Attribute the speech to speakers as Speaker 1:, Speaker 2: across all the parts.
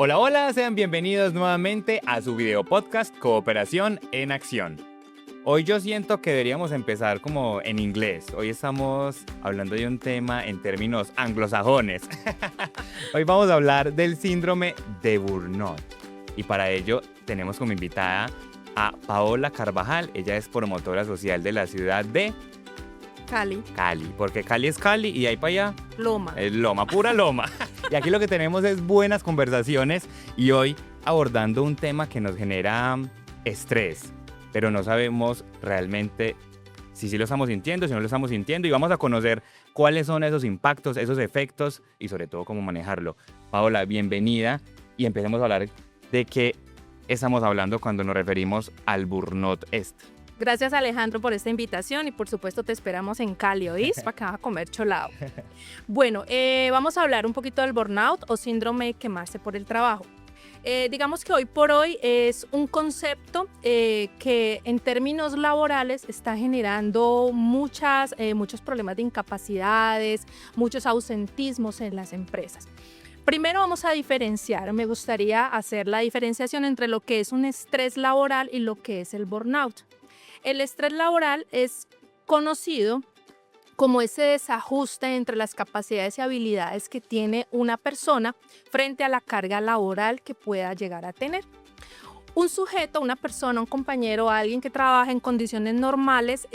Speaker 1: Hola, hola, sean bienvenidos nuevamente a su video podcast Cooperación en Acción. Hoy yo siento que deberíamos empezar como en inglés. Hoy estamos hablando de un tema en términos anglosajones. Hoy vamos a hablar del síndrome de Burnout. Y para ello tenemos como invitada a Paola Carvajal. Ella es promotora social de la ciudad de
Speaker 2: Cali,
Speaker 1: porque Cali es Cali y ahí para allá
Speaker 2: Loma.
Speaker 1: es Loma, pura Loma. Y aquí lo que tenemos es buenas conversaciones y hoy abordando un tema que nos genera estrés, pero no sabemos realmente si sí lo estamos sintiendo, si no lo estamos sintiendo, y vamos a conocer cuáles son esos impactos, esos efectos y sobre todo cómo manejarlo. Paola, bienvenida y empecemos a hablar de qué estamos hablando cuando nos referimos al burnout este.
Speaker 2: Gracias, Alejandro, por esta invitación y por supuesto te esperamos en Cali, ¿oís? Para que vas a comer cholado. Bueno, vamos a hablar un poquito del burnout o síndrome de quemarse por el trabajo. Digamos que hoy por hoy es un concepto que en términos laborales está generando muchos problemas de incapacidades, muchos ausentismos en las empresas. Primero vamos a diferenciar, me gustaría hacer la diferenciación entre lo que es un estrés laboral y lo que es el burnout. El estrés laboral es conocido como ese desajuste entre las capacidades y habilidades que tiene una persona frente a la carga laboral que pueda llegar a tener. Un sujeto, una persona, un compañero, alguien que trabaja en condiciones normales,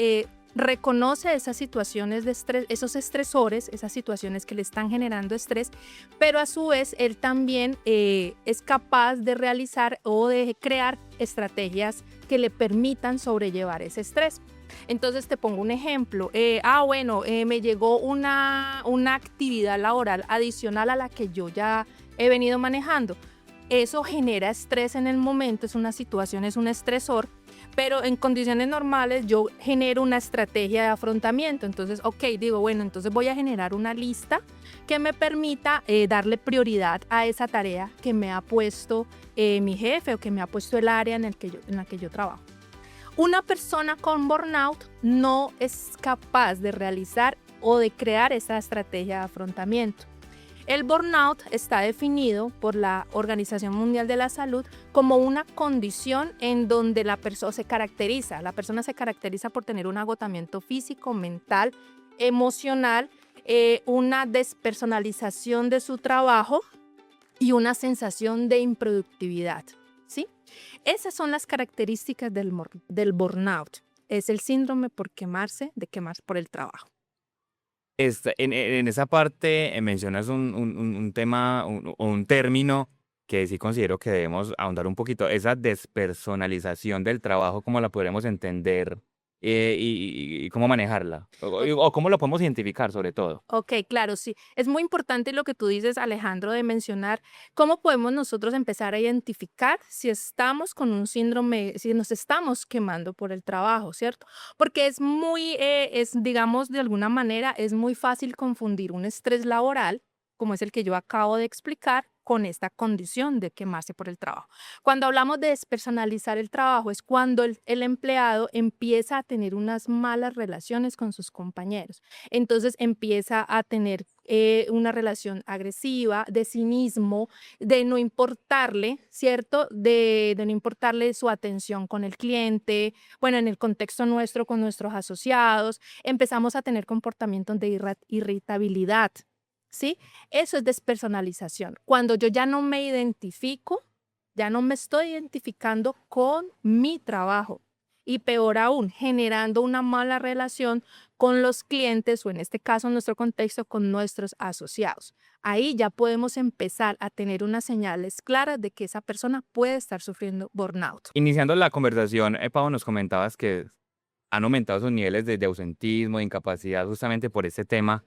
Speaker 2: reconoce esas situaciones de estrés, esos estresores, esas situaciones que le están generando estrés, pero a su vez él también es capaz de realizar o de crear estrategias que le permitan sobrellevar ese estrés. Entonces te pongo un ejemplo. Me llegó una actividad laboral adicional a la que yo ya he venido manejando. Eso genera estrés en el momento, es una situación, es un estresor, pero en condiciones normales yo genero una estrategia de afrontamiento. Entonces, entonces voy a generar una lista que me permita darle prioridad a esa tarea que me ha puesto mi jefe o que me ha puesto el área en la que yo trabajo. Una persona con burnout no es capaz de realizar o de crear esa estrategia de afrontamiento. El burnout está definido por la Organización Mundial de la Salud como una condición en donde la persona se caracteriza por tener un agotamiento físico, mental, emocional, una despersonalización de su trabajo y una sensación de improductividad, ¿sí? Esas son las características del burnout. Es el síndrome de quemarse por el trabajo.
Speaker 1: En esa parte mencionas un tema o un término que sí considero que debemos ahondar un poquito, esa despersonalización del trabajo, ¿cómo la podremos entender y cómo manejarla? O cómo lo podemos identificar sobre todo.
Speaker 2: Ok, claro, sí. Es muy importante lo que tú dices, Alejandro, de mencionar cómo podemos nosotros empezar a identificar si estamos con un síndrome, si nos estamos quemando por el trabajo, ¿cierto? Porque digamos, de alguna manera, es muy fácil confundir un estrés laboral, como es el que yo acabo de explicar, con esta condición de quemarse por el trabajo. Cuando hablamos de despersonalizar el trabajo, es cuando el empleado empieza a tener unas malas relaciones con sus compañeros. Entonces empieza a tener una relación agresiva, de cinismo, de no importarle, ¿cierto? De no importarle su atención con el cliente, bueno, en el contexto nuestro, con nuestros asociados, empezamos a tener comportamientos de irritabilidad, ¿sí? Eso es despersonalización. Cuando yo ya no me identifico, ya no me estoy identificando con mi trabajo. Y peor aún, generando una mala relación con los clientes o en este caso, en nuestro contexto, con nuestros asociados. Ahí ya podemos empezar a tener unas señales claras de que esa persona puede estar sufriendo burnout.
Speaker 1: Iniciando la conversación, Pau, nos comentabas que han aumentado sus niveles de ausentismo, de incapacidad justamente por este tema.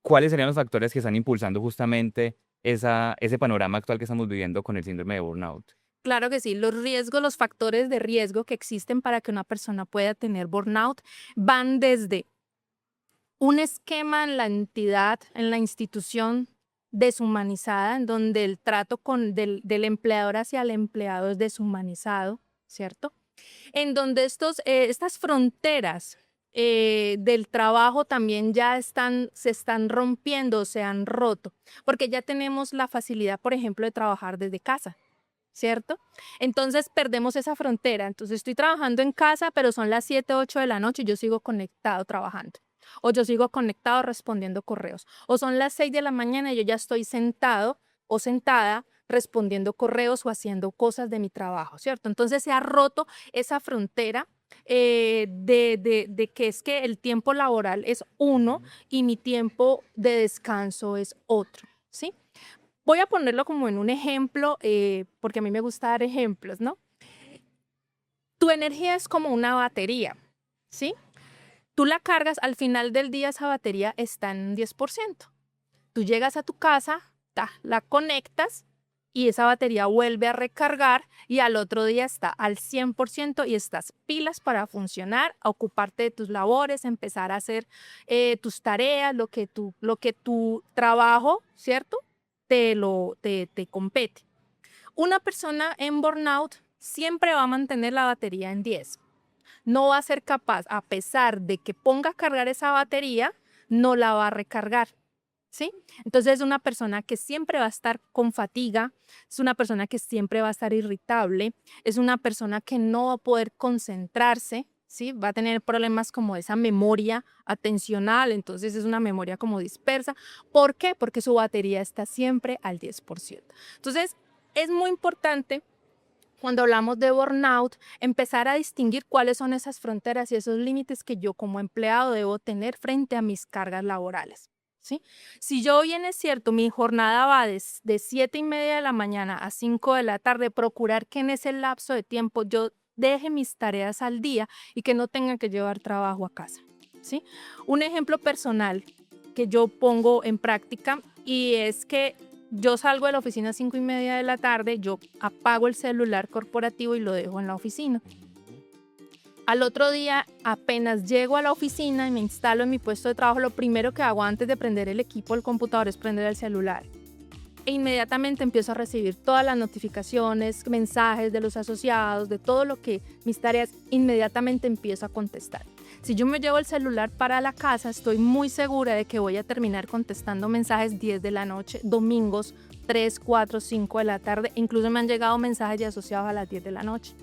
Speaker 1: ¿Cuáles serían los factores que están impulsando justamente ese panorama actual que estamos viviendo con el síndrome de burnout?
Speaker 2: Claro que sí, los factores de riesgo que existen para que una persona pueda tener burnout van desde un esquema en la entidad, en la institución deshumanizada, en donde el trato del empleador hacia el empleado es deshumanizado, ¿cierto? En donde estas fronteras del trabajo también ya se están rompiendo, se han roto, porque ya tenemos la facilidad, por ejemplo, de trabajar desde casa, ¿cierto? Entonces perdemos esa frontera. Entonces estoy trabajando en casa, pero son las 7, 8 de la noche y yo sigo conectado trabajando. O yo sigo conectado respondiendo correos. O son las 6 de la mañana y yo ya estoy sentado o sentada respondiendo correos o haciendo cosas de mi trabajo, ¿cierto? Entonces se ha roto esa frontera de que es que el tiempo laboral es uno y mi tiempo de descanso es otro, ¿sí? Voy a ponerlo como en un ejemplo, porque a mí me gusta dar ejemplos, ¿no? Tu energía es como una batería, ¿sí? Tú la cargas, al final del día esa batería está en un 10%. Tú llegas a tu casa, la conectas y esa batería vuelve a recargar y al otro día está al 100% y estás pilas para funcionar, a ocuparte de tus labores, empezar a hacer tus tareas, lo que tu trabajo, ¿cierto? Te compete. Una persona en burnout siempre va a mantener la batería en 10. No va a ser capaz, a pesar de que ponga a cargar esa batería, no la va a recargar. ¿Sí? Entonces es una persona que siempre va a estar con fatiga, es una persona que siempre va a estar irritable, es una persona que no va a poder concentrarse, ¿sí? Va a tener problemas como esa memoria atencional, entonces es una memoria como dispersa. ¿Por qué? Porque su batería está siempre al 10%. Entonces es muy importante cuando hablamos de burnout, empezar a distinguir cuáles son esas fronteras y esos límites que yo como empleado debo tener frente a mis cargas laborales. ¿Sí? Si yo bien es cierto, mi jornada va de 7:30 de la mañana a 5 de la tarde, procurar que en ese lapso de tiempo yo deje mis tareas al día y que no tenga que llevar trabajo a casa. ¿Sí? Un ejemplo personal que yo pongo en práctica y es que yo salgo de la oficina a 5:30 de la tarde, yo apago el celular corporativo y lo dejo en la oficina. Al otro día, apenas llego a la oficina y me instalo en mi puesto de trabajo, lo primero que hago antes de prender el equipo, el computador, es prender el celular. E inmediatamente empiezo a recibir todas las notificaciones, mensajes de los asociados, de todo lo que mis tareas, inmediatamente empiezo a contestar. Si yo me llevo el celular para la casa, estoy muy segura de que voy a terminar contestando mensajes 10 de la noche, domingos 3, 4, 5 de la tarde. Incluso me han llegado mensajes de asociados a las 10 de la noche.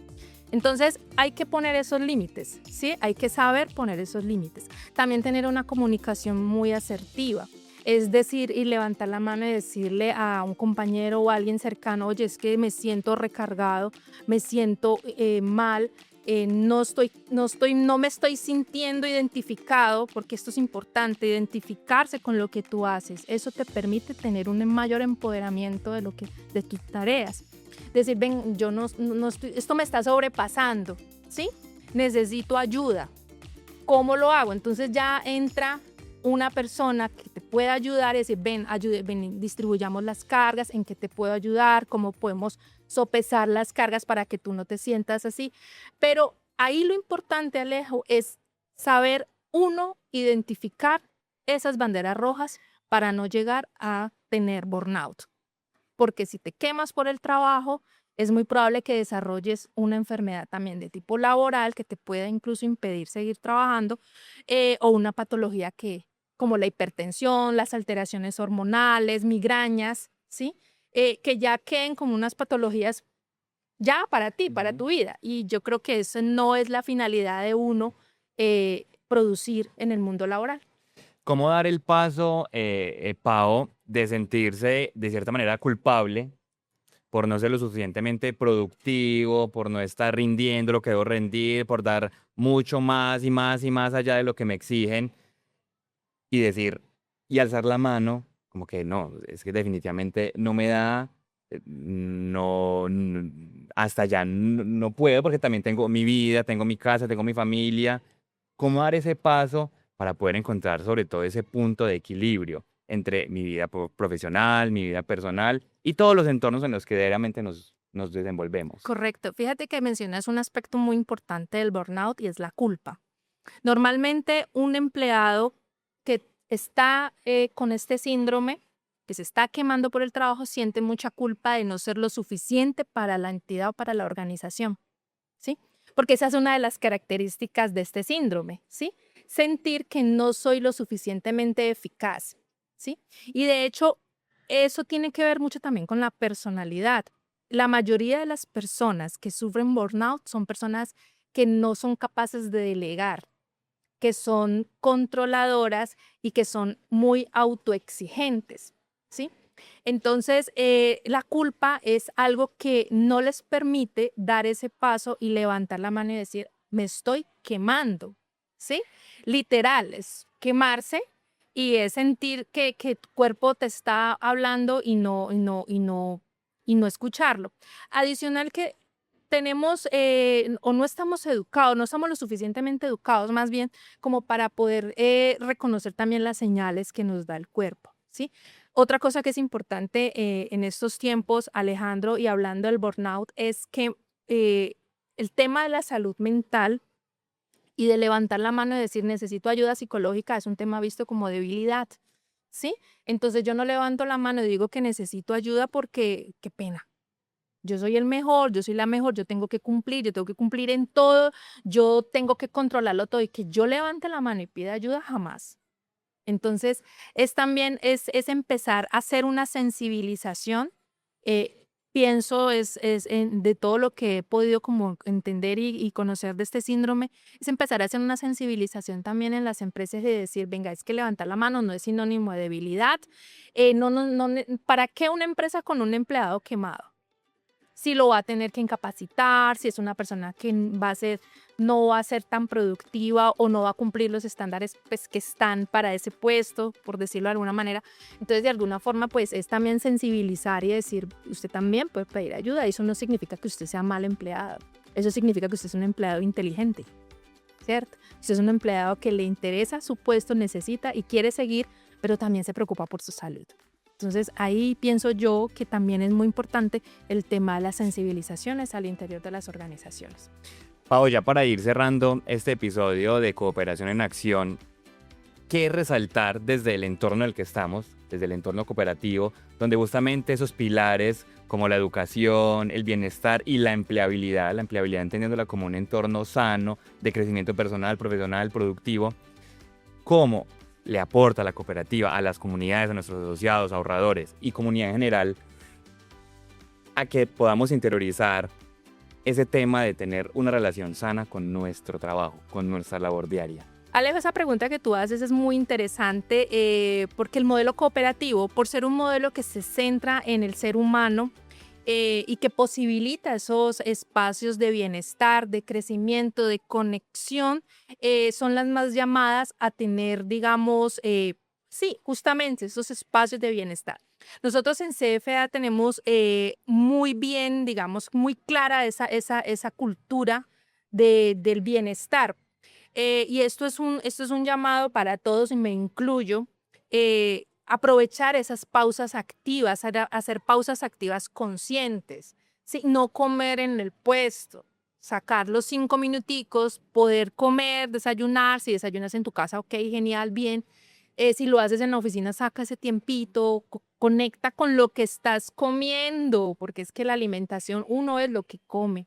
Speaker 2: Entonces hay que poner esos límites, ¿sí? Hay que saber poner esos límites. También tener una comunicación muy asertiva. Es decir, y levantar la mano y decirle a un compañero o a alguien cercano, oye, es que me siento recargado, me siento mal, no me estoy sintiendo identificado, porque esto es importante, identificarse con lo que tú haces. Eso te permite tener un mayor empoderamiento de tus tareas. Decir, ven, yo no estoy, esto me está sobrepasando, ¿sí? Necesito ayuda. ¿Cómo lo hago? Entonces ya entra una persona que te pueda ayudar y decir, ven, distribuyamos las cargas, en qué te puedo ayudar, cómo podemos sopesar las cargas para que tú no te sientas así. Pero ahí lo importante, Alejo, es saber, uno, identificar esas banderas rojas para no llegar a tener burnout. Porque si te quemas por el trabajo, es muy probable que desarrolles una enfermedad también de tipo laboral que te pueda incluso impedir seguir trabajando o una patología como la hipertensión, las alteraciones hormonales, migrañas, ¿sí? Que ya queden como unas patologías ya para ti, para tu vida. Y yo creo que eso no es la finalidad de uno producir en el mundo laboral.
Speaker 1: ¿Cómo dar el paso, Pao, de sentirse de cierta manera culpable por no ser lo suficientemente productivo, por no estar rindiendo lo que debo rendir, por dar mucho más y más y más allá de lo que me exigen y decir y alzar la mano, como que no, es que definitivamente no me da, no, hasta allá no puedo porque también tengo mi vida, tengo mi casa, tengo mi familia? ¿Cómo dar ese paso para poder encontrar sobre todo ese punto de equilibrio entre mi vida profesional, mi vida personal y todos los entornos en los que diariamente nos desenvolvemos?
Speaker 2: Correcto. Fíjate que mencionas un aspecto muy importante del burnout y es la culpa. Normalmente un empleado que está con este síndrome, que se está quemando por el trabajo, siente mucha culpa de no ser lo suficiente para la entidad o para la organización, ¿sí? Porque esa es una de las características de este síndrome, ¿sí? sentir que no soy lo suficientemente eficaz, ¿sí? Y de hecho, eso tiene que ver mucho también con la personalidad. La mayoría de las personas que sufren burnout son personas que no son capaces de delegar, que son controladoras y que son muy autoexigentes, ¿sí? Entonces, la culpa es algo que no les permite dar ese paso y levantar la mano y decir, me estoy quemando, ¿sí? Literal, es quemarse y es sentir que tu cuerpo te está hablando y no escucharlo. Adicional que tenemos o no estamos educados, no estamos lo suficientemente educados más bien como para poder reconocer también las señales que nos da el cuerpo, ¿sí? Otra cosa que es importante en estos tiempos, Alejandro, y hablando del burnout, es que el tema de la salud mental y de levantar la mano y decir necesito ayuda psicológica es un tema visto como debilidad, ¿sí? Entonces yo no levanto la mano y digo que necesito ayuda porque qué pena. Yo soy el mejor, yo soy la mejor, yo tengo que cumplir en todo, yo tengo que controlarlo todo y que yo levante la mano y pida ayuda jamás. Entonces, es también, es empezar a hacer una sensibilización. Pienso de todo lo que he podido como entender y conocer de este síndrome, es empezar a hacer una sensibilización también en las empresas de decir, venga, es que levantar la mano no es sinónimo de debilidad. ¿Para qué una empresa con un empleado quemado? Si lo va a tener que incapacitar, si es una persona que no va a ser tan productiva o no va a cumplir los estándares pues, que están para ese puesto, por decirlo de alguna manera. Entonces, de alguna forma, pues es también sensibilizar y decir, usted también puede pedir ayuda. Eso no significa que usted sea mal empleado. Eso significa que usted es un empleado inteligente, ¿cierto? Usted es un empleado que le interesa su puesto, necesita y quiere seguir, pero también se preocupa por su salud. Entonces, ahí pienso yo que también es muy importante el tema de las sensibilizaciones al interior de las organizaciones.
Speaker 1: Pau, ya para ir cerrando este episodio de Cooperación en Acción, ¿qué resaltar desde el entorno en el que estamos, desde el entorno cooperativo, donde justamente esos pilares como la educación, el bienestar y la empleabilidad entendiéndola como un entorno sano de crecimiento personal, profesional, productivo, cómo le aporta la cooperativa a las comunidades, a nuestros asociados, ahorradores y comunidad en general, a que podamos interiorizar ese tema de tener una relación sana con nuestro trabajo, con nuestra labor diaria?
Speaker 2: Alejo, esa pregunta que tú haces es muy interesante porque el modelo cooperativo, por ser un modelo que se centra en el ser humano, y que posibilita esos espacios de bienestar, de crecimiento, de conexión, son las más llamadas a tener, digamos, sí, justamente esos espacios de bienestar. Nosotros en CFA tenemos muy bien, digamos, muy clara esa cultura del bienestar. Y esto es un llamado para todos y me incluyo. Aprovechar esas pausas activas, hacer pausas activas conscientes, ¿sí? No comer en el puesto, sacar los 5 minuticos, poder comer, desayunar, si desayunas en tu casa, ok, genial, bien. Si lo haces en la oficina, saca ese tiempito, conecta con lo que estás comiendo, porque es que la alimentación, uno es lo que come.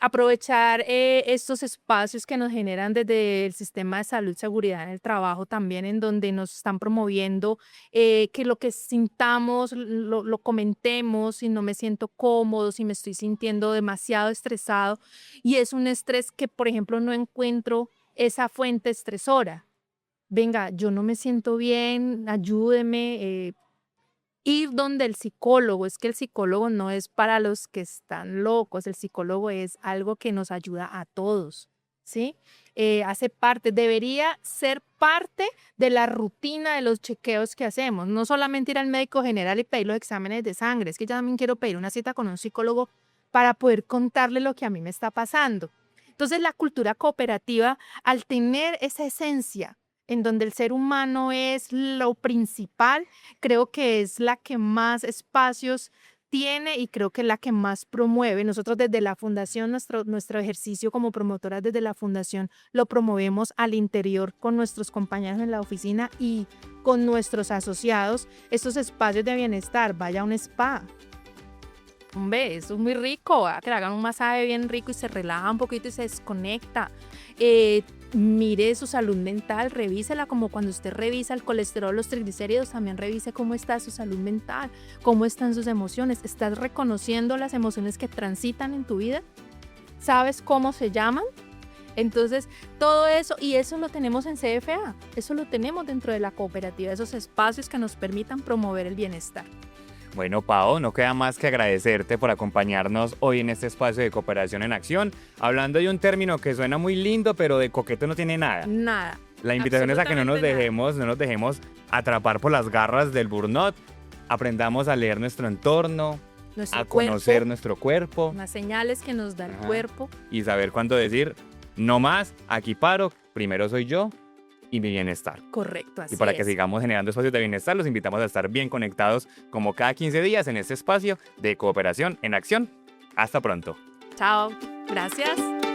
Speaker 2: Aprovechar estos espacios que nos generan desde el sistema de salud, seguridad en el trabajo también, en donde nos están promoviendo que lo que sintamos lo comentemos, si no me siento cómodo, si me estoy sintiendo demasiado estresado y es un estrés que, por ejemplo, no encuentro esa fuente estresora. Venga, yo no me siento bien, ayúdeme, ir donde el psicólogo, es que el psicólogo no es para los que están locos, el psicólogo es algo que nos ayuda a todos, ¿sí? Hace parte, debería ser parte de la rutina de los chequeos que hacemos, no solamente ir al médico general y pedir los exámenes de sangre, es que yo también quiero pedir una cita con un psicólogo para poder contarle lo que a mí me está pasando. Entonces, la cultura cooperativa, al tener esa esencia en donde el ser humano es lo principal, creo que es la que más espacios tiene y creo que es la que más promueve. Nosotros desde la fundación, nuestro ejercicio como promotoras desde la fundación lo promovemos al interior con nuestros compañeros en la oficina y con nuestros asociados, estos espacios de bienestar. Vaya a un spa. Hombre, eso es muy rico, que le hagan un masaje bien rico y se relaja un poquito y se desconecta. mire su salud mental, revísela como cuando usted revisa el colesterol, los triglicéridos, también revise cómo está su salud mental, cómo están sus emociones. ¿Estás reconociendo las emociones que transitan en tu vida? ¿Sabes cómo se llaman? Entonces, todo eso, y eso lo tenemos en CFA, eso lo tenemos dentro de la cooperativa, esos espacios que nos permitan promover el bienestar.
Speaker 1: Bueno, Pao, no queda más que agradecerte por acompañarnos hoy en este espacio de Cooperación en Acción, hablando de un término que suena muy lindo, pero de coqueto no tiene nada.
Speaker 2: Nada.
Speaker 1: La invitación es a que no nos
Speaker 2: Absolutamente
Speaker 1: dejemos atrapar por las garras del burnout, aprendamos a leer nuestro entorno,
Speaker 2: Nuestro
Speaker 1: a conocer
Speaker 2: cuerpo,
Speaker 1: nuestro cuerpo
Speaker 2: las señales que nos da el cuerpo.
Speaker 1: y saber cuándo decir, no más, aquí paro, primero soy yo y mi bienestar.
Speaker 2: Correcto, así
Speaker 1: Y para que
Speaker 2: es.
Speaker 1: sigamos generando espacios de bienestar, los invitamos a estar bien conectados como cada 15 días en este espacio de Cooperación en Acción. Hasta pronto.
Speaker 2: Chao. Gracias.